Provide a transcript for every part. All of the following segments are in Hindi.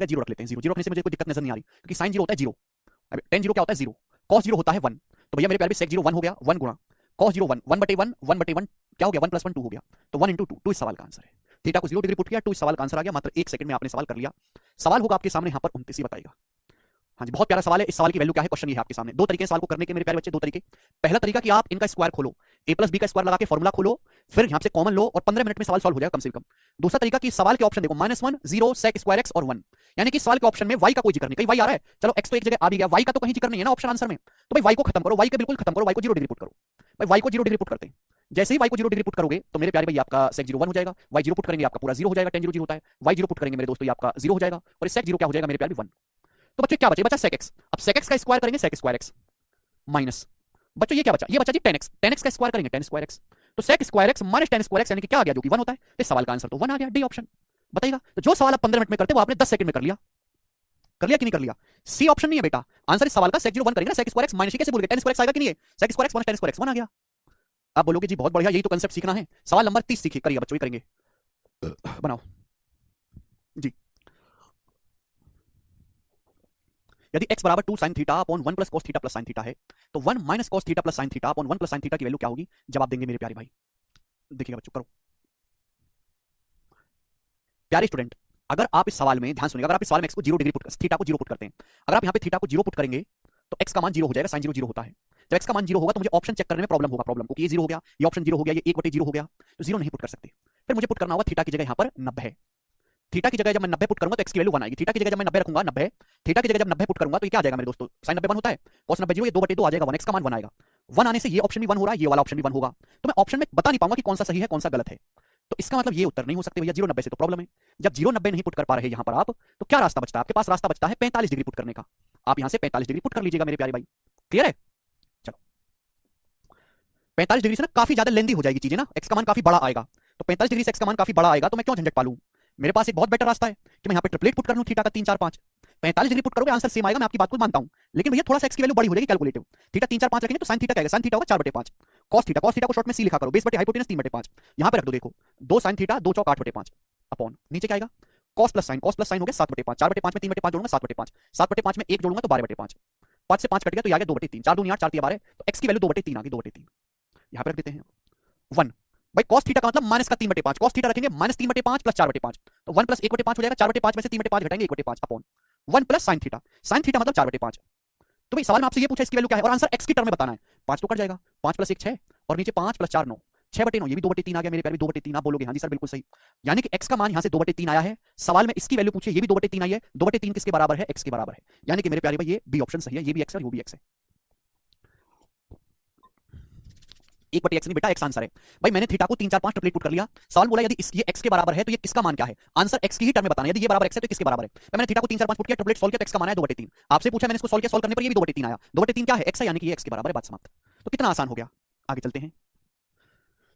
जीरो रख लेते हैं, जीरो जीरो रखने से मुझे कोई दिक्कत नजर नहीं आ रही, क्योंकि साइन जीरो होता है जीरो, टेन जीरो क्या होता है जीरो, कॉस जीरो होता है वन, तो भैया मेरे प्यारे सेक जीरो वन हो गया, वन गुणा कॉस जीरो वन, वन बटे वन, वन बटे वन क्या हो गया, वन प्लस वन टू हो गया, तो वन इंटू टू, टू इस सवाल का आंसर है। थीटा को 0 डिग्री पुट किया, टू इस सवाल का आंसर आ गया, मात्र 1 सेकंड में आपने सवाल कर लिया। सवाल होगा आपके सामने यहाँ पर 29 ही बताइएगा। हाँ जी, बहुत प्यारा सवाल है। इस सवाल की वैल्यू क्या है, क्वेश्चन ये है आपके सामने। दो तरीके हैं सवाल को करने के मेरे प्यारे बच्चे, दो तरीके। पहला तरीका कि आप इनका स्क्वायर खोलो, a प्लस बी का स्क्वायर लगा के फॉर्मुला खोलो, फिर यहाँ से कॉमन लो और 15 मिनट में सवाल सॉल्व हो जाएगा कम से कम। दूसरा तरीका कि सवाल के ऑप्शन देखो, -1, 0, सेक स्क्वायर एक्स और 1, यानी कि सवाल के ऑप्शन में y का कोई जिक्र नहीं, कहीं y आ रहा है, चलो x तो एक जगह आ भी गया, y का तो कहीं जिक्र नहीं है ना ऑप्शन आंसर में, तो भाई y को खत्म करो, y के बिल्कुल खत्म करो, y को 0 डिग्री पुट करो। भाई y को 0 डिग्री पुट करते हैं, जैसे ही y को 0 डिग्री पुट करोगे तो मेरे प्यारे भाई आपका सेक 0 1 हो जाएगा, y 0 पुट करेंगे आपका पूरा 0 हो जाएगा, 10 0 0 होता है, y 0 पुट करेंगे मेरे दोस्तों ये आपका 0 हो जाएगा, और सेक 0 क्या हो जाएगा मेरे प्यारे 1। तो बच्चे क्या बचे, बचा सेक एक्स। अब सेक एक्स का स्क्वायर करेंगे सेक स्क्वायर एक्स माइनस, बच्चों ये क्या बचा, ये बचा जी 10x, 10x का स्क्वायर करेंगे 10 स्क्वायर एक्स, तो sec square X minus 10 square X यानी कि क्या आ गया, जो कि 1 होता है। इस सवाल का आंसर तो 1 आ गया, डी ऑप्शन। बताइएगा, तो जो सवाल आप 15 मिनट में करते वो आपने 10 सेकंड में कर लिया कि नहीं कर लिया। सी ऑप्शन नहीं है बेटा, आंसर इस सवाल का सेक 0 1 करेंगे ना, सेक स्क्वायर एक्स माइनस कैसे बोल गए, 10 स्क्वायर एक्स आएगा कि नहीं है, sec square X minus 10 square X 1 आ गया। आप बोलोगे जी बहुत बढ़िया, यही तो कंसेप्ट सीखना है। सवाल नंबर 30 सीखिए, करिए बच्चों, करेंगे, बनाओ जी। यदि x बराबर 2 sin theta upon 1 plus cos theta plus sin theta है, तो 1 minus cos theta plus sin theta upon 1 plus sin theta की वैल्यू क्या होगी, जवाब देंगे मेरे प्यारे भाई। देखिएगा बच्चों, करो प्यारे स्टूडेंट, अगर आप इस सवाल में ध्यान सुनिएगा, अगर आप इस सवाल में x को 0 डिग्री पुट थीटा को 0 पुट करते हैं, अगर आप यहाँ पे थीटा को 0 पुट करेंगे तो x का मान 0 हो जाएगा, sin 0 0 होता है। जब x का मान 0 होगा तो मुझे ऑप्शन चेक करने में प्रॉब्लम होगा, क्योंकि ये 0 हो गया, ये ऑप्शन 0 हो गया, ये 1/0 हो गया, तो 0 नहीं पुट कर सकते। फिर मुझे पुट करना होगा थीटा की जगह यहाँ पर 90 है, थीटा की जगह जब मैं 90 पुट करूंगा तो x की वैल्यू 1 आएगी, थीटा की जगह जब मैं 90 रखूंगा 90, थीटा की जगह जब 90 पुट करूंगा तो ये क्या आ जाएगा मेरे दोस्तों, sin 90 1 होता है, cos 90 0, ये 2/2 आ जाएगा, 1 x का मान 1 आएगा। 1 आने से ये ऑप्शन भी 1 हो रहा है, ये वाला ऑप्शन भी 1 होगा, तो मैं ऑप्शन में बता नहीं पाऊंगा कि कौन सा सही है कौन सा गलत है। तो इसका मतलब ये उत्तर नहीं हो सकते भैया, 0 90 से तो प्रॉब्लम है। जब 0 90 नहीं पुट कर पा रहे यहाँ पर आप, तो क्या रास्ता बचता है आपके पास, रास्ता बचता है 45 डिग्री पुट करने का। आप यहाँ से 45 डिग्री पुट कर लीजिएगा मेरे प्यारे भाई, क्लियर है। चलो 45 डिग्री से ना काफी ज्यादा लेंदी हो जाएगी चीजें ना, एक्स का मान काफी बड़ा आएगा, तो 45 डिग्री से एक्स का मान काफी बड़ा आएगा, तो मैं क्यों झंझट पालूं। मेरे पास एक बहुत बेटर रास्ता है कि मैं यहाँ पे ट्रिपलेट पुट कर लूं, थीटा का 3 4 5, 45 डिग्री पुट करोगे आंसर सेम आएगा, मैं आपकी बात को मानता हूं, लेकिन भैया थोड़ा सा एक्स की वैल्यू बड़ी हो जाएगी कैलकुलेटिव। थीटा 3 4 5 रखेंगे तो sin थीटा क्या आएगा, sin थीटा होगा 4/5, cos थीटा को शॉर्ट में सी लिखा करो, बेस बटे हाइपोटेनस 3/5, यहां पे रख दो, देखो 2 sin थीटा 2 चौक 8/5 अपॉन नीचे क्या आएगा, cos प्लस sin हो गया 7/5, 4/5 में 3/5 जोड़ूंगा 7/5, 7/5 में 1 जोड़ूंगा तो 12/5, 5 से 5 कट गया तो ये आ गया 2/3, 4 2 8 4 12, तो x की वैल्यू 2/3 आ गई, 2/3 यहां पे रख देते हैं 1। भाई cos थीटा का मतलब माइनस का 3/5, cos थीटा रखेंगे माइनस 3/5 प्लस 4/5, तो 1 प्लस 1/5 हो जाएगा, 4/5 में से 3/5 घटाएंगे 1/5 अपॉन 1 प्लस sin थीटा मतलब 4/5। तो भाई सवाल में आपसे ये पूछा इसकी वैल्यू क्या है और आंसर x की टर्म में बताना है, 5 तो कट जाएगा, 5 प्लस 1 6 और नीचे 5 प्लस 4 9, 6/9, ये भी 2/3 आ गया मेरे प्यारे, 2/3 आप बोलोगे हाँ जी सर बिल्कुल सही, यानी कि x का मान यहाँ से 2/3 आया है, सवाल में इसकी वैल्यू पूछिए, ये भी 2/3 आई है, 2/3 किसके बराबर है, x के बराबर है, यानी कि मेरे प्यारे भाई ये बी ऑप्शन सही है, ये भी x है और वो भी x है। 1/x नहीं बेटा, x आंसर है। भाई मैंने थीटा को 3 4 5 ट्रिपलेट पुट कर लिया, सवाल बोला यदि ये x के बराबर है तो ये किसका मान क्या है, आंसर x की ही टर्म में बताना है, यदि ये बराबर x है तो किसके बराबर है। मैंने थीटा को 3 4 5 पुट किया, ट्रिपलेट सॉल्व किया तो x का मान है 2/3, आपसे पूछा मैंने इसको सॉल्व किया, सॉल्व करने पर ये भी 2/3 आया, 2/3 क्या है, x है, यानी कि ये x के बराबर है, बात समाप्त। तो कितना आसान हो गया, आगे चलते हैं।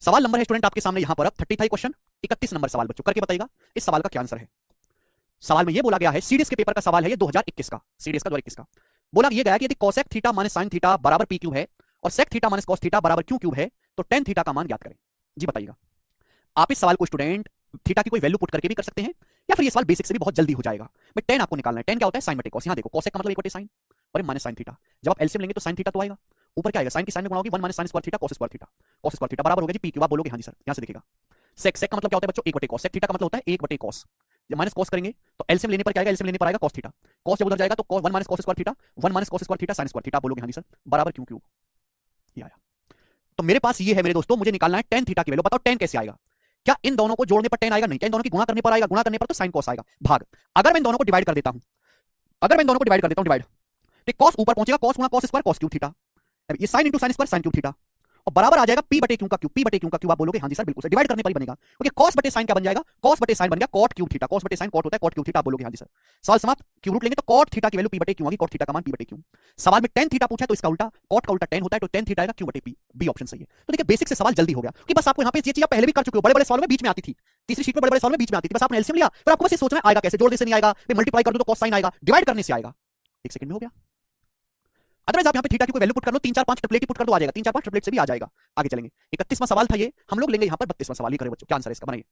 सवाल नंबर है स्टूडेंट आपके सामने यहाँ पर अब 30 था क्वेश्चन, 31 नंबर सवाल बच्चों करके बताइएगा इस सवाल का क्या आंसर है। सवाल में ये बोला गया है, सीडीएस के पेपर का सवाल है ये 2021 का, सीडीएस का 2021 का, बोला ये गया कि यदि cosec theta minus sin theta बराबर p क्यूब है और sec theta minus cos theta बराबर q क्यूब है तो tan थीटा का मान ज्ञात करें। जी बताइएगा, आप इस सवाल को स्टूडेंट थीटा की कोई वैल्यू पुट करके भी कर सकते हैं या फिर ये सवाल बेसिक से भी बहुत जल्दी हो जाएगा। भाई tan आपको निकालना है, tan क्या होता है sin बटे cos, यहां देखो cosec का मतलब 1/sin और माइनस sin थीटा, जब आप एलसीएम लेंगे तो sin थीटा तो आएगा, ऊपर क्या आएगा sin की sin में गुणा होगी 1 sin square theta cos square theta बराबर हो गया जी p क्यूब, आप बोलोगे हां जी सर, यहां से देखिएगा sec का मतलब क्या होता है बच्चों 1/cos, sec थीटा का मतलब होता है 1/cos, जब माइनस cos करेंगे तो एलसीएम लेने पर क्या आएगा, एलसीएम लेने पर आएगा cos थीटा, cos जब उधर जाएगा तो 1 cos square theta 1 cos square theta sin square theta, आप बोलोगे हां जी सर बराबर q क्यूब, ये आया। तो मेरे पास ये है मेरे दोस्तों, मुझे निकालना है tan थीटा की वैल्यू, बताओ tan कैसे आएगा, क्या इन दोनों को जोड़ने पर tan आएगा, नहीं, क्या इन दोनों की गुणा करने पर आएगा, गुणा करने पर तो sin cos आएगा, भाग। अगर मैं इन दोनों को डिवाइड कर देता हूं, अगर मैं इन दोनों को डिवाइड कर देता हूं, डिवाइड, तो cos ऊपर पहुंचेगा, cos गुणा cos square cos cube theta, ये sin into sin square sin cube theta, और बराबर आ जाएगा p बटे क्यू का क्यूब, p बटे क्यू का क्यूब, आप बोलोगे हां जी सर बिल्कुल सर, डिवाइड करने पर ही बनेगा, क्योंकि cos बटे sin क्या बन जाएगा, cos बटे sin बन गया cot क्यूब थीटा, cos बटे sin cot होता है cot क्यूब थीटा, आप बोलोगे हां जी सर, सवाल समाप्त। क्यूब रूट लेंगे तो cot थीटा की वैल्यू p बटे क्यू होगी, cot थीटा का मान p बटे क्यू। सवाल में tan थीटा पूछा है तो इसका उल्टा, cot का उल्टा tan होता है, तो tan थीटा आएगा q बटे p, बी ऑप्शन सही है। तो देखिए बेसिक से सवाल जल्दी हो गया कि बस आपको यहां पे ये चीज आप पहले भी कर चुके हो, बड़े बड़े सवाल में बीच में आती थी, तीसरी शीट में बड़े बड़े सवाल में बीच में आती थी, बस आपने एलसीएम लिया, फिर आपको बस ये सोचना है आएगा कैसे, जोड़ने से नहीं आएगा, फिर मल्टीप्लाई कर दो तो cos sin आएगा, डिवाइड करने से आएगा, 1 सेकंड में हो गया। अदरवाइज आप यहाँ पे थीटा की कोई वैल्यू पुट कर लो, 3 4 5 ट्रिपलेट पुट कर दो, आ जाएगा, 3 4 5 ट्रिपलेट से भी आ जाएगा। आगे चलेंगे, 31वां सवाल था ये, हम लोग लेंगे यहाँ पर 32वां सवाल, ये करें बच्चों, क्या आंसर है इसका, बनाइए।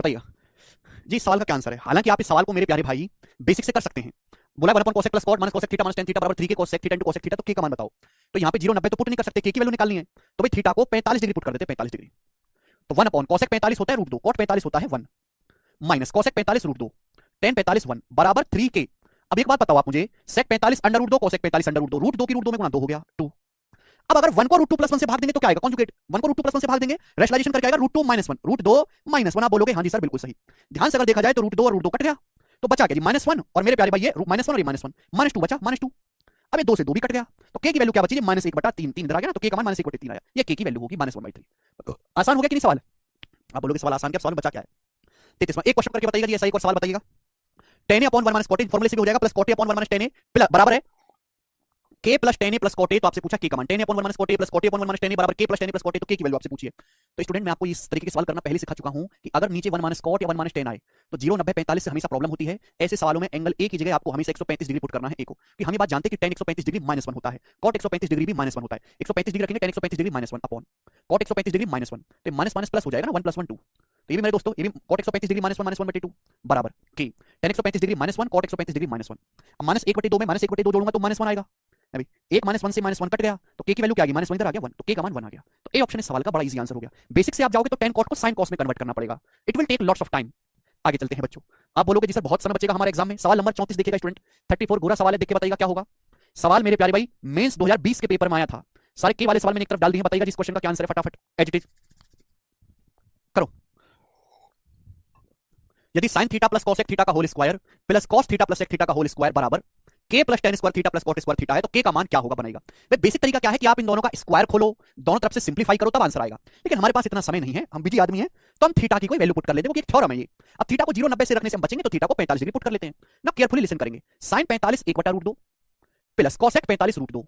बताइए जी, इस सवाल का क्या आंसर है? हालांकि आप इस सवाल को मेरे प्यारे भाई बेसिक से कर सकते हैं। बोला 1 upon cosec plus cot minus cosec theta minus tan theta बराबर 3 के cosec theta into cosec theta, तो के का मान बताओ। तो यहाँ पे 0 90 तो पुट नहीं कर सकते, के की वैल्यू निकालनी है, तो भाई थीटा को 45 डिग्री पुट कर देते, 45 डिग्री। तो 1 अपॉन कोसेक 45 होता है रूट 2, कॉट 45 होता है 1 माइनस कोसेक 45 रूट 2, टेन 45 1 बराबर 3 के। अब एक बात बताओ आप मुझे, sec 45 under root 2 cosec 45 under root 2 की रूट 2 में गुणा 2 हो गया 2। अब अगर 1 को रूट 2 प्लस 1 से भाग देंगे तो क्या आएगा? कॉन्जुगेट। 1 को रूट 2 प्लस 1 से भाग देंगे, रेशनलाइजेशन करके आएगा रूट 2 माइनस 1, रूट 2 माइनस 1। आप बोलोगे हाँ जी सर बिल्कुल सही। ध्यान से अगर देखा जाए तो रूट 2 और रूट 2 कट गया, तो बचा क्या जी? माइनस 1। और मेरे प्यारे भाई ये माइनस 1 और ये माइनस 1, माइनस 2 बचा, माइनस 2। अब ये 2 से 2 भी कट गया, तो के की वैल्यू क्या बची जी? माइनस 1 बटा 3, 3 इधर आ गया ना, तो के का मान माइनस 1 बटे 3 आया। ये के की वैल्यू होगी माइनस 1/3। आसान हो गया कि नहीं सवाल? आप बोलोगे सवाल आसान क्या, सवाल में बचा क्या है? 33वां एक क्वेश्चन करके बताइएगा जी, ऐसा एक और सवाल बताइएगा। Tan A upon 1 minus cot A फॉर्मूले से भी हो जाएगा, plus cot A upon 1 minus tan A बराबर है k plus tan A plus cot A. तो आपसे पूछा के का मान, tan A upon 1 minus cot A plus cot A upon 1 minus tan A बराबर k plus tan A plus cot A, तो के की वैल्यू आपसे पूछिए। तो स्टूडेंट मैं आपको इस तरीके के सवाल करना पहले सिखा चुका हूं कि अगर नीचे 1 माइनस कॉट या 1 माइनस टेन आए तो 0 90 45 से हमेशा प्रॉब्लम होती है। ऐसे सवालों में एंगल ए की जगह आपको हमेशा 135 डिग्री पुट करना है ए को, कि हम ये बात जानते हैं कि टेन 135 डिग्री माइनस 1 होता है, कॉट 135 डिग्री भी माइनस 1 होता है। 135 डिग्री रखेंगे, tan 135 degree minus 1 upon cot 135 degree minus 1, तो माइनस माइनस प्लस हो जाएगा ना, 1 + 1 2। तो ये भी मेरे दोस्तों, ये भी कॉट 135 डिग्री माइनस 1/2 बराबर के tan 135 degree minus 1 cot 135 degree minus 1। अब माइनस 1/2 में माइनस 1/2 जोड़ूंगा तो माइनस 1 आएगा। अभी एक माइनस 1 से माइनस 1 कट गया, तो के की वैल्यू क्या आ गई? माइनस 1 इधर आ गया 1, तो के का मान 1 आ गया। तो ए ऑप्शन इस सवाल का बड़ा इजी आंसर हो गया। बेसिक से आप जाओगे तो टेन कॉट को साइन कॉस में कन्वर्ट करना पड़ेगा, it will take lots of time. आगे चलते हैं बच्चों। आप बोलोगे जी सर बहुत समय बचेगा हमारे एग्जाम में। सवाल नंबर 34 देखिएगा स्टूडेंट, 34 गोरा सवाल है, देख के बताइएगा क्या होगा। सवाल मेरे प्यारे भाई मेंस 2020 के पेपर में आया था, सारे के वाले सवाल मैंने एक तरफ डाल दिए, बताइएगा जिस क्वेश्चन का क्या आंसर है फटाफट एज इट इज करो। यदि sin theta plus cos theta का whole square plus cos theta plus sec theta का होल स्क्वायर बराबर k plus tan square theta plus cot square theta है, तो k का मान क्या होगा बनाएगा। भाई बेसिक तरीका क्या है कि आप इन दोनों का स्क्वायर खोलो, दोनों तरफ से सिंपलीफाई करो, तब आंसर आएगा। लेकिन हमारे पास इतना समय नहीं है, हम बिजी आदमी हैं, तो हम थीटा की कोई वैल्यू पुट कर लेते हैं, वो एक थ्योरम है ये। अब थीटा को 0 90 से रखने से हम बचेंगे, तो थीटा को 45 डिग्री पुट कर लेते हैं ना। केयरफुली लिसन करेंगे, sin 45 1/√2 प्लस cos 45 √2।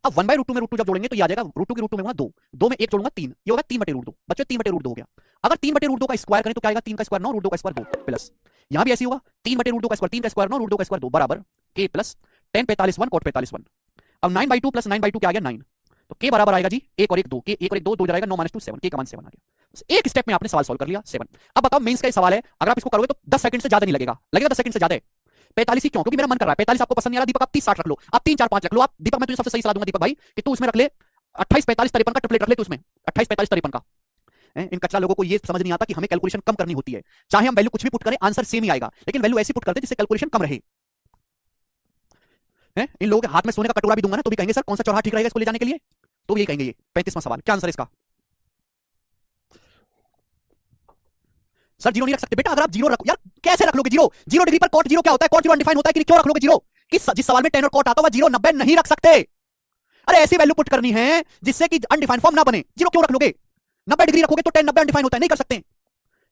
अब 1/√2 में √2 जब जोड़ेंगे तो ये आ जाएगा √2 की √2 में 2, 2 में 1 जोड़ूंगा 3, ये होगा 3/√2। बच्चों 3/√2 हो गया। अगर 3/√2 का स्क्वायर करें तो क्या आएगा? 3 का स्क्वायर 9, √2 का स्क्वायर 2 प्लस यहां भी ऐसे होगा 3/√2 का स्क्वायर 3 का स्क्वायर 9, √2 का स्क्वायर 2 बराबर के प्लस tan 45 1 cot 45 1। अब 9/2 प्लस 9/2 क्या आ गया 9, तो के बराबर आएगा जी 1 और 1 2, के 1 और 1 2, 2 जाएगा 9 - 2 7, के का मान 7 आ गया। बस एक स्टेप में आपने सवाल सॉल्व कर लिया 7। अब बताओ मेंस का सवाल है, अगर आप इसको करोगे तो 10 सेकंड से ज्यादा नहीं लगेगा, लगेगा 10 सेकंड से ज्यादा है। 45 ही क्यों? क्योंकि मेरा मन कर रहा है। 45 आपको पसंद नहीं आ रहा दीपक, आप 30 60 रख लो, आप 3 4 5 रख लो। आप दीपक मैं तुझे सबसे सही सलाह दूंगा दीपक भाई कि तू इसमें रख ले 28 45 53 का ट्रिपलेट रख ले तू इसमें, 28 45 53 का। इन कच्चा लोगों को ये समझ नहीं आता कि हमें कैलकुलेशन कम करनी होती है, चाहे हम वैल्यू कुछ भी पुट करें आंसर सेम ही आएगा, लेकिन वैल्यू ऐसी पुट करते हैं जिससे कैलकुलेशन कम रहे। इन लोगों के हाथ में सोने का कटोरा भी दूंगा ना तो भी कहेंगे सर कौन सा चौराहा ठीक रहेगा इसको ले जाने के लिए, तो भी यही कहेंगे। ये 35वां सवाल, क्या आंसर इसका? सर 0 नहीं रख सकते बेटा। अगर आप 0 रखो यार, कैसे रख लोगे 0? 0 डिग्री पर cot 0 क्या होता है? cot 0 अनडिफाइन होता है कि नहीं? क्यों रख लोगे 0? जिस सवाल में tan और cot आता हुआ 0 90 नहीं रख सकते। अरे ऐसी वैल्यू पुट करनी है जिससे कि अनडिफाइंड फॉर्म ना बने। 0 क्यों रख लोगे? 90 डिग्री रखोगे तो tan 90 अनडिफाइन होता है, नहीं कर सकते।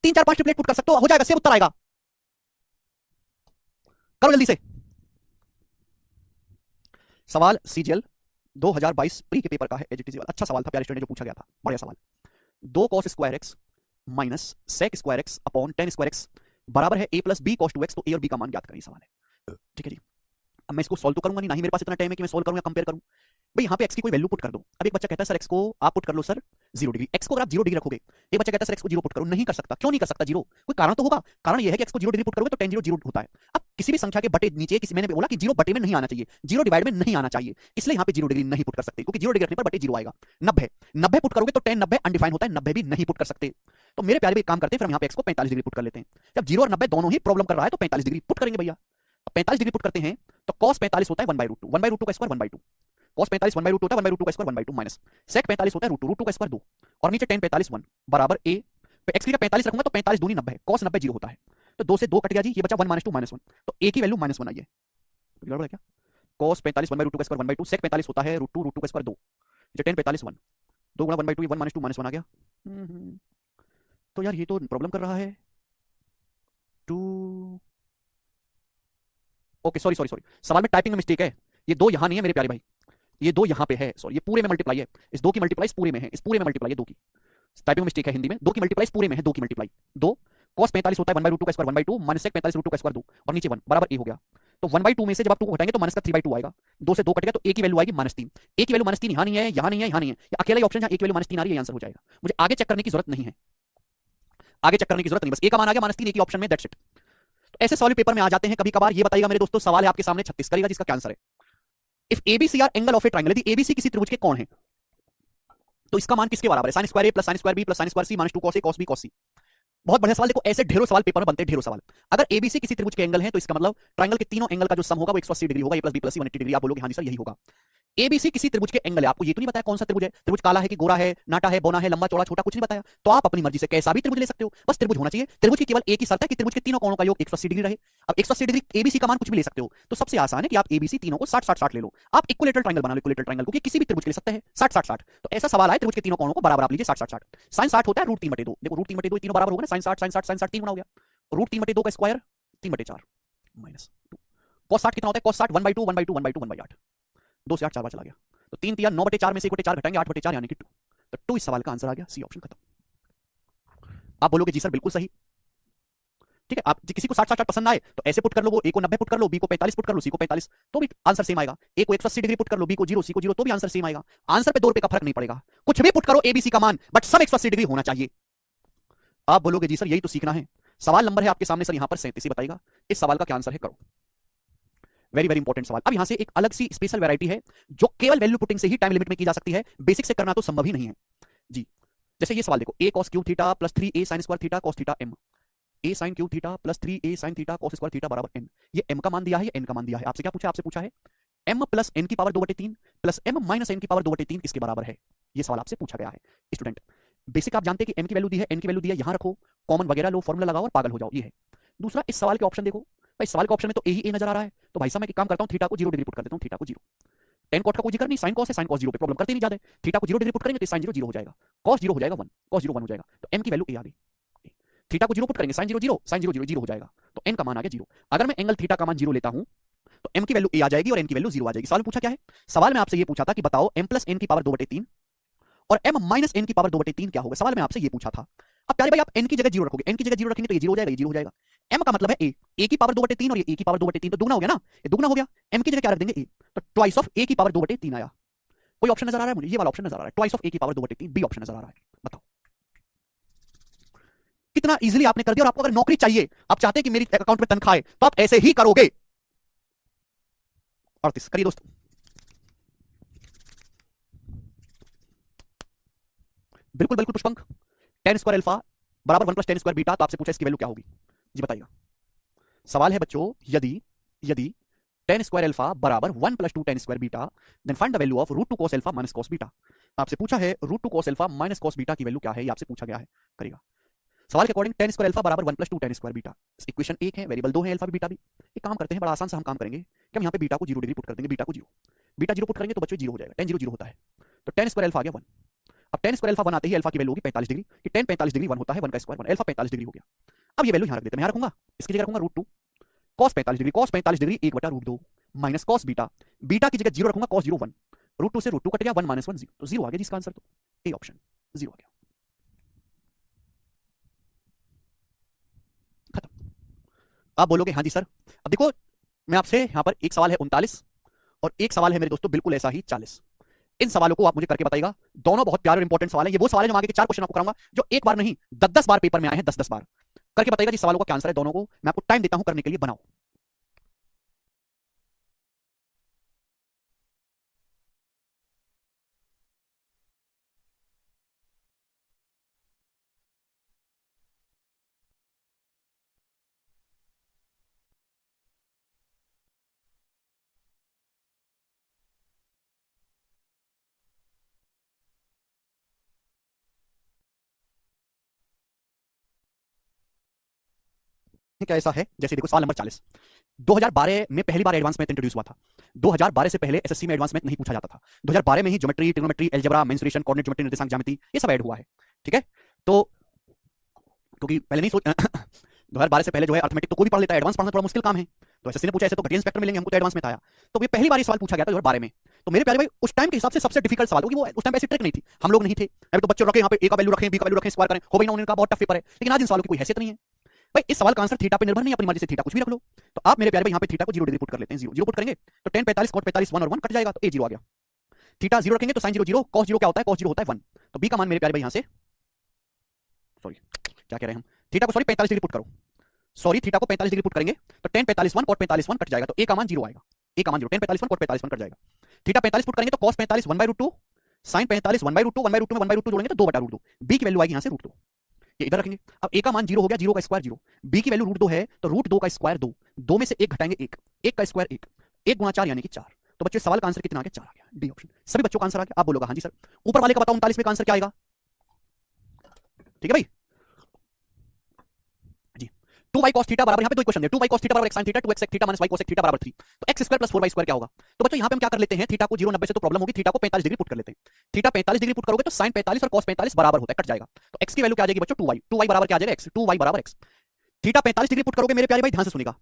3 4 5 ट्रिपलेट पुट कर सकते हो, हो जाएगा, सेम उत्तर आएगा। करो जल्दी से। सवाल सीजीएल 2022 प्री के पेपर का है, एजीटी वाला। अच्छा सवाल था प्यारे स्टूडेंट जो पूछा गया था, बढ़िया सवाल। 2 cos square x minus sec square x upon tan square x बराबर है a plus b cos 2x, तो a और b का मान ज्ञात करें, सवाल है। ठीक है जी। अब मैं इसको सॉल्व तो करूंगा नहीं, ना ही मेरे पास इतना टाइम है कि मैं सॉल्व करूं या कंपेयर करूं। भाई यहाँ पे x की कोई वैल्यू पुट कर दो। अब एक बच्चा कहता है सर x को आप पुट कर लो सर 0 डिग्री, x को अगर आप 0 डिग्री रखोगे, एक बच्चा कहता है सर x को 0 पुट करो, नहीं कर सकता। क्यों नहीं कर सकता 0? कोई कारण तो होगा। कारण यह है कि x को 0 डिग्री पुट करोगे तो tan 0 0 होता है। अब किसी भी संख्या के बटे नीचे किसी, मैंने बोला कि 0 बटे में नहीं आना चाहिए, 0 डिवाइड में नहीं आना चाहिए, इसलिए यहाँ पे 0 डिग्री नहीं पुट कर सकते, क्योंकि 0 डिग्री रखने पर बटे 0 आएगा। 90 पुट करोगे तो tan 90 अनडिफाइन होता है, 90 भी नहीं पुट कर सकते। तो मेरे प्यारे भाई काम करते हैं, फिर हम यहाँ पे x को 45 डिग्री पुट कर लेते हैं। जब 0 और 90 दोनों ही प्रॉब्लम कर रहा है तो 45 डिग्री पुट करेंगे भैया। 45 डिग्री पुट करते हैं तो cos 45 होता है 1/√2, 1/√2 का स्क्वायर 1/2, cos 45 1/√2 होता है 1/√2 का स्क्वायर 1/2 माइनस sec 45 होता है √2 का स्क्वायर 2, और नीचे tan 45 1 बराबर a पे x की जगह 45 रखूंगा तो 45 दूनी 90 है, cos 90 0 होता है, तो 2 से 2 कट गया जी, ये बचा 1 - 2 -1, तो a की वैल्यू -1 आई है। गड़बड़ है क्या? cos 45 1/√2 का स्क्वायर 1/2, sec 45 होता है √2 का स्क्वायर 2, जो tan 45 1 2 गुणा 1/2 1 - 2 -1 आ गया। तो यार ये तो प्रॉब्लम कर रहा है 2। ओके सॉरी सॉरी सॉरी, सवाल में टाइपिंग में मिस्टेक है, ये 2 यहां नहीं है मेरे प्यारे भाई, ये 2 यहां पे है, सॉरी ये पूरे में मल्टीप्लाई है, इस 2 की मल्टीप्लाई इस पूरे में है, इस पूरे में मल्टीप्लाई है 2 की, टाइपिंग में मिस्टेक है हिंदी में। 2 की मल्टीप्लाई इस पूरे में है, 2 की मल्टीप्लाई 2, cos 45 होता है 1/√2 का स्क्वायर 1/2 माइनस sec 45 √2 का स्क्वायर 2, और नीचे 1 बराबर a हो गया। तो 1/2 में से जब आप 2 को हटाएंगे तो माइनस का 3/2 आएगा, 2 से 2 कट गया तो a की वैल्यू आएगी -3, a की वैल्यू -3 यहां नहीं है, यहां नहीं है, यहां नहीं है, ये अकेला ही ऑप्शन जहां a की वैल्यू -3 आ रही है, आंसर हो जाएगा। मुझे आगे चेक करने की जरूरत नहीं है, आगे चेक करने की जरूरत नहीं, बस ए का मान आ गया -3 ए की ऑप्शन में, दैट्स इट। तो ऐसे सवाल पेपर में आ जाते हैं कभी कभार। ये बताइएगा मेरे दोस्तों, सवाल है आपके सामने 36 करेगा, जिसका क्या आंसर है? If ABC R angle of A triangle, यदि एबीसी किसी त्रिभुज के कोण है तो इसका मान किसके बराबर है? Sine square A plus sine square B plus sine square C minus 2 cos A cos B cos C. बहुत बढ़िया सवाल। देखो ऐसे ढेरों सवाल पेपर में बनते हैं, ढेरों सवाल। अगर एबीसी किसी त्रिभुज के एंगल है तो इसका मतलब ट्रायंगल के तीनों एंगल का जो सम होगा वो 180 डिग्री होगा, ए प्लस बी प्लस सी 180 डिग्री। आप बोलोगे हाँ जी सर यही होगा। एबीसी किसी त्रिभुज के एंगल है, आपको ये तो नहीं बताया कौन सा त्रिभुज है, त्रिभुज काला है कि गोरा है, नाटा है, बौना है, लंबा चौड़ा छोटा, कुछ नहीं बताया। तो आप अपनी मर्जी से कैसा भी त्रिभुज ले सकते हो, बस त्रिभुज होना चाहिए। त्रिभुज की केवल एक ही शर्त है कि त्रिभुज के तीनों कोणों का योग 180 डिग्री रहे। अब 180 डिग्री एबीसी का मान कुछ भी ले सकते हो, तो सबसे आसान है कि आप एबीसी तीनों को 60-60-60 ले लो। आप इक्विलेटरल ट्रायंगल बना लो, इक्विलेटरल ट्रायंगल को किसी भी त्रिभुज के ले सकते हैं 60-60-60। तो ऐसा सवाल है, त्रिभुज के तीनों कोणों को बराबर आप लीजिए 60-60-60। साइन 60 होता है √3/2। देखो √3/2 तीनों बराबर होगा ना, साइन 60 साइन 60 साइन 60 3 गुना हो गया। √3/2 का स्क्वायर 3/4 माइनस 2। cos 60 कितना होता है? cos 60 1/2 1/2 1/2 1/8। 2 से 8 4 बार चला गया, तो 3 3 9/4 में से 1/4 घटाएंगे 8/4 यानी कि 2। तो 2 इस सवाल का आंसर आ गया, सी ऑप्शन खत्म। आप बोलोगे जी सर बिल्कुल सही, ठीक है। आप किसी को 60-60 पसंद आए तो ऐसे पुट कर लो, वो ए को 90 पुट कर लो, बी को 45 पुट कर लो, सी को 45, तो भी आंसर सेम आएगा। ए को 180 डिग्री पुट कर लो, बी को 0, सी को 0, तो भी आंसर सेम आएगा। आंसर पे 2 रुपए का फर्क नहीं पड़ेगा। कुछ भी पुट करो एबीसी का मान, बट सब 180 डिग्री होना चाहिए। आप बोलोगे जी सर यही तो सीखना है। सवाल नंबर है आपके सामने सर यहां पर 37, बताइएगा इस सवाल का क्या आंसर है, करो। वेरी वेरी इंपॉर्टेंट सवाल। अब यहां से एक अलग सी स्पेशल वैरायटी है जो केवल वैल्यू पुटिंग से ही टाइम लिमिट में की जा सकती है, बेसिक से करना तो संभव ही नहीं है जी। जैसे ये सवाल देखो, a cos cube theta plus 3a sin square theta cos theta m, a sin cube theta plus 3a sin theta cos square theta बराबर n। ये m का मान दिया है, ये n का मान दिया है। आपसे क्या पूछा? आपसे पूछा है m प्लस n की power 2/3 plus m minus n की पावर 2/3 किसके बराबर है? ये सवाल आपसे पूछा गया है स्टूडेंट। बेसिक आप जानते हैं कि m की वैल्यू दी है, n की वैल्यू दी है, यहां रखो, कॉमन वगैरह लो, फॉर्मूला लगाओ और पागल हो जाओ, ये है। दूसरा, इस सवाल के ऑप्शन देखो भाई, सवाल के ऑप्शन में तो ए ही ए नजर आ रहा है, तो भाई साहब मैं एक काम करता हूं, थीटा को 0 डिग्री पुट कर देता हूं, थीटा को 0। टेन कॉट का कोई जिक्र नहीं, साइन कॉस है, साइन कॉस 0 पे प्रॉब्लम करते नहीं ज्यादा। थीटा को 0 डिग्री पुट करेंगे तो साइन 0 0 हो जाएगा, कॉस 0 हो जाएगा 1, कॉस 0 1 हो जाएगा, तो m की वैल्यू ए आ गई। थीटा को 0 पुट करेंगे, साइन 0 0, साइन 0 0 0 हो जाएगा, तो n का मान आ गया 0। अगर मैं एंगल थीटा का मान 0 लेता हूं तो m की वैल्यू a आ जाएगी और n की वैल्यू 0 आ जाएगी। सवाल पूछा क्या है? सवाल में आपसे ये पूछा था कि बताओ m प्लस n की पावर 2/3 और m माइनस n की पावर 2/3 क्या होगा। सवाल में आपसे ये पूछा था। अब प्यारे भाई आप n की जगह 0 रखोगे, n की जगह 0 रखेंगे तो ये 0 हो जाएगा, ये 0 हो जाएगा। m का मतलब है a की पावर 2/3 और ये a की पावर 2/3 तो दुगना हो गया ना, ये दुगना हो गया। m की जगह क्या रख देंगे? a, तो ट्वाइस ऑफ a की पावर 2/3 आया। कोई ऑप्शन नजर आ रहा है मुझे? ये वाला ऑप्शन नजर आ रहा है, ट्वाइस ऑफ a की पावर 2/3, बी ऑप्शन नजर आ रहा है। बताओ कितना इजीली आपने कर दिया। और आपको अगर नौकरी चाहिए, आप चाहते हैं कि मेरी अकाउंट में तनख्वाह है, तो आप ऐसे ही करोगे। 38 करिए दोस्तों। बिल्कुल बिल्कुल पुष्पंक, टेन स्क्वायर अल्फा बराबर 1 प्लस टेन स्क्वायर बीटा, तो आपसे पूछा इसकी वैल्यू क्या होगी जी, बताइएगा। सवाल है बच्चों, यदि यदि टेन स्क्वायर अल्फा बराबर 1 plus 2 tan square beta, then find the value of √2 cos alpha minus cos beta. आपसे पूछा है √2 cos alpha minus cos beta की वैल्यू क्या है, ये आपसे पूछा गया है, करेगा। सवाल के अकॉर्डिंग टेन स्क्वायर अल्फा बराबर 1 plus 2 tan square beta, equation 1 है, वेरिएबल 2 है, अल्फा भी बीटा भी। एक काम करते हैं, बड़ा आसान सा हम काम करेंगे कि हम यहाँ पे बीटा को 0 डिग्री पुट कर देंगे, बीटा को 0, बीटा 0 पुट करेंगे तो बच्चों 0 हो जाएगा, टेन 0 0 होता है, तो टेन स्क्वायर अल्फा आ गया 1। अब टेन स्क्वायर अल्फा 1 आते ही अल्फा की वैल्यू होगी 45 डिग्री, कि टेन 45 डिग्री 1 होता है, 1 का स्क्वायर 1, अल्फा 45 डिग्री हो गया। अब ये वैल्यू यहाँ रख देते हैं, मैं यहाँ रखूंगा, इसकी जगह रखूंगा √2 cos 45 degree, cos 45 degree 1/√2 minus cos beta, beta की जगह 0 रखूंगा, cos 0 1, √2 से √2 कट गया, 1 माइनस 1 0, तो 0 आ गया जिसका आंसर, तो ए ऑप्शन 0 आ गया, खत्म। आप बोलोगे हाँ जी सर। अब देखो मैं आपसे यहाँ पर एक सवाल है 39 और एक सवाल है मेरे दोस्तों बिल्कुल ऐसा ही 40। इन सवालों को आप मुझे करके बताइएगा, दोनों बहुत प्यारे और इंपॉर्टेंट सवाल है। ये वो सवाल है जो आगे के 4 क्वेश्चन आपको कराऊंगा, जो एक बार नहीं 10-10 बार पेपर में आए हैं, 10-10 बार। करके बताइएगा जी सवालों का क्या आंसर है, दोनों को मैं आपको टाइम देता हूं करने के लिए, बनाओ। क्या ऐसा है, जैसे देखो सवाल नंबर 40, 2012 में पहली बार एडवांस मैथ इंट्रोड्यूस हुआ था। 2012 से पहले एसएससी में एडवांस मैथ नहीं पूछा जाता था। 2012 में ही geometry, trigonometry, algebra, mensuration, coordinate geometry, निर्देशांक ज्यामिति, ये सब ऐड हुआ है, ठीक है। तो क्योंकि पहले नहीं सोच 2012 से पहले जो है अर्थमेटिक तो कोई भी पढ़ लेता है, एडवांस पढ़ना थोड़ा मुश्किल काम है। तो एसएससी ने पूछा ऐसे तो घटिया इंस्पेक्टर मिलेंगे, हमको तो एडवांस में था आया। तो ये पहली बार ये सवाल पूछा गया था 2012 में। तो मेरे प्यारे भाई उस टाइम के हिसाब से सबसे डिफिकल्ट सवाल, क्योंकि वो उस टाइम ऐसी ट्रिक नहीं थी, हम लोग नहीं थे। अभी तो बच्चे रखे यहाँ पे ए का वैल्यू रखें, बी का वैल्यू रखें, स्क्वायर करें, हो गई ना, उन्होंने कहा बहुत टफ पेपर है। लेकिन आज इन सवालों की कोई हैसियत नहीं है भाई। इस सवाल का आंसर थीटा पे निर्भर नहीं, अपनी मर्जी से थीटा कुछ भी रख लो। तो आप मेरे प्यारे भाई यहाँ पे थीटा को 0 डिग्री पुट कर लेते हैं, 0 0 पुट करेंगे तो टेन 45 cot 45 1 और 1 कट जाएगा, तो ए 0 आ गया। थीटा 0 रखेंगे तो साइन 0 0, cos 0 क्या होता है, cos 0 होता है 1, तो बी का मान मेरे प्यारे भाई यहाँ से, सॉरी क्या कह रहे हैं हम, थीटा को सॉरी 45 डिग्री पुट करो, सॉरी थीटा को 45 डिग्री पुट करेंगे तो tan 45 1 cot 45 1 कट जाएगा, तो a का मान 0 आएगा, a का मान 0, tan 45 1 cot 45 1 कट जाएगा। थीटा 45 पुट करेंगे तो cos 45 1/√2, sin 45 1/√2, 1/√2 में 1/√2 जोड़ेंगे तो 2/√2, b की वैल्यू आएगी यहां से √2, ये इधर रखेंगे। अब a का मान 0 हो गया, 0 का स्क्वायर 0, b की वैल्यू √2 है तो √2 का स्क्वायर 2, 2 में से 1 घटाएंगे 1, 1 का स्क्वायर 1, 1 गुणा 4 यानी कि 4। तो बच्चों सवाल का आंसर कितना आ गया? 4 आ गया, डी ऑप्शन। सभी बच्चों का आंसर आ गया, आप बोलोगे हाँ जी सर। ऊपर वाले का बताओ 39 में का आंसर क्या आएगा? ठीक है भाई जी। 2y cos थीटा बराबर, यहां पे दो इक्वेशन है, 2y cos थीटा बराबर x sin theta, 2x sec theta minus y cos theta बराबर 3, तो x square plus 4y square क्या होगा? तो बच्चों यहां पे हम क्या कर लेते हैं, थीटा को 0 90 से तो प्रॉब्लम होगी, थीटा को 45 डिग्री पुट कर लेते हैं। थीटा 45 डिग्री पुट करोगे तो sin 45 और cos 45 बराबर होता है, कट जाएगा, तो x की वैल्यू क्या आ जाएगी बच्चों? 2y, 2y बराबर क्या आ जाएगा? x, 2y बराबर x। थीटा 45 डिग्री पुट करोगे मेरे प्यारे भाई, ध्यान से सुनिएगा,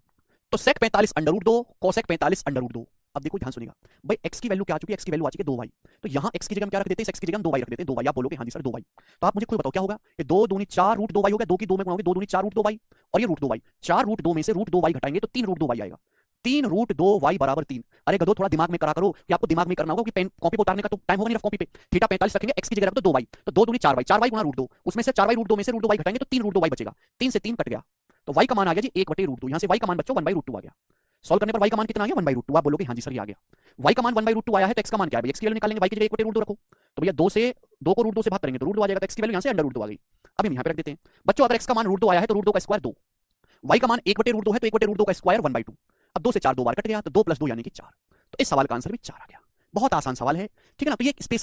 तो sec 45 √2 cosec 45 √2। अब देखो ध्यान सुनिएगा भाई, x की वैल्यू क्या आ चुकी है? x की वैल्यू आ चुकी है 2y, तो यहां x की जगह हम क्या रख देते हैं? x की जगह हम 2y रख देते हैं, 2y। आप बोलोगे हाँ जी सर 2y, तो आप मुझे खुद बताओ क्या होगा? ये 2 दूनी 4 √2y हो गया, 2 की 2 में गुणा होगी, 2 दूनी 4 √2y, और ये √2y, 4 √2 में से √2y घटाएंगे तो 3 √2y आएगा, 3 √2y बराबर 3। अरे गधो थोड़ा दिमाग में करा करो, कि आपको दिमाग में करना होगा कि पेन कॉपी पे उतारने का तो टाइम होगा नहीं रफ कॉपी पे। थीटा 45 रखेंगे, x की जगह रख दो 2y, तो 2 दूनी 4y, 4y गुणा √2, उसमें से 4y √2 में से √2y घटाएंगे तो 3 √2y बचेगा, 3 से 3 कट गया, तो y का मान आ गया जी 1/√2। यहां से y का मान बच्चों 1/√2 आ गया। सॉल्व करने पर y का मान कितना आ गया? 1/√2। आप बोलोगे हाँ जी सर ये आ गया। y का मान 1/√2 आया है तो x का मान क्या है भाई? x की वैल्यू निकालेंगे, y की जगह 1/√2 रखो, तो भैया 2 से 2 को √2 से भाग करेंगे तो √2 आ जाएगा, तो x की वैल्यू यहां से √2 आ गई। अब हम यहां पे रख देते हैं बच्चों, अगर x का मान √2 आया है तो √2 का स्क्वायर 2, y का मान 1/√2 है तो 1/√2 का स्क्वायर 1/2। अब 2 से 4 2 बार कट गया, तो 2 + 2 यानी कि 4, तो इस सवाल का आंसर भी 4 आ गया। बहुत आसान सवाल है, ठीक है ना? तो ये स्पेशल